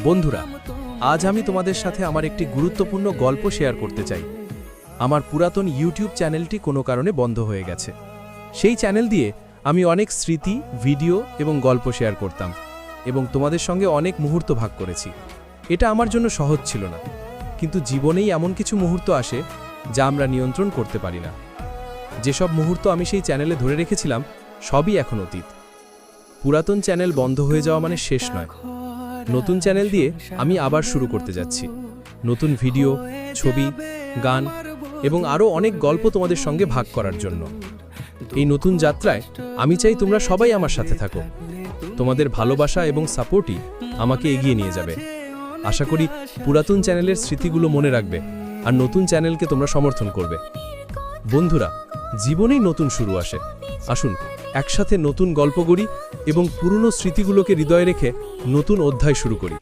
বন্ধুরা, আজ আমি তোমাদের সাথে আমার একটি গুরুত্বপূর্ণ গল্প শেয়ার করতে চাই। আমার পুরাতন ইউটিউব চ্যানেলটি কোনো কারণে বন্ধ হয়ে গেছে। সেই চ্যানেল দিয়ে আমি অনেক স্মৃতি, ভিডিও এবং গল্প শেয়ার করতাম এবং তোমাদের সঙ্গে অনেক মুহূর্ত ভাগ করেছি। এটা আমার জন্য সহজ ছিল না, কিন্তু জীবনেই এমন কিছু মুহূর্ত আসে যা আমরা নিয়ন্ত্রণ করতে পারি না। যেসব মুহূর্ত আমি সেই চ্যানেলে ধরে রেখেছিলাম সবই এখন অতীত। পুরাতন চ্যানেল বন্ধ হয়ে যাওয়া মানে শেষ নয়। নতুন চ্যানেল দিয়ে আমি আবার শুরু করতে যাচ্ছি, নতুন ভিডিও, ছবি, গান এবং আরও অনেক গল্প তোমাদের সঙ্গে ভাগ করার জন্য। এই নতুন যাত্রায় আমি চাই তোমরা সবাই আমার সাথে থাকো। তোমাদের ভালোবাসা এবং সাপোর্টই আমাকে এগিয়ে নিয়ে যাবে। আশা করি পুরাতন চ্যানেলের স্মৃতিগুলো মনে রাখবে আর নতুন চ্যানেলকে তোমরা সমর্থন করবে। বন্ধুরা, জীবনেই নতুন শুরু আসে। আসুন একসাথে নতুন গল্প করি এবং পুরনো স্মৃতিগুলোকে হৃদয়ে রেখে নতুন অধ্যায় শুরু করি।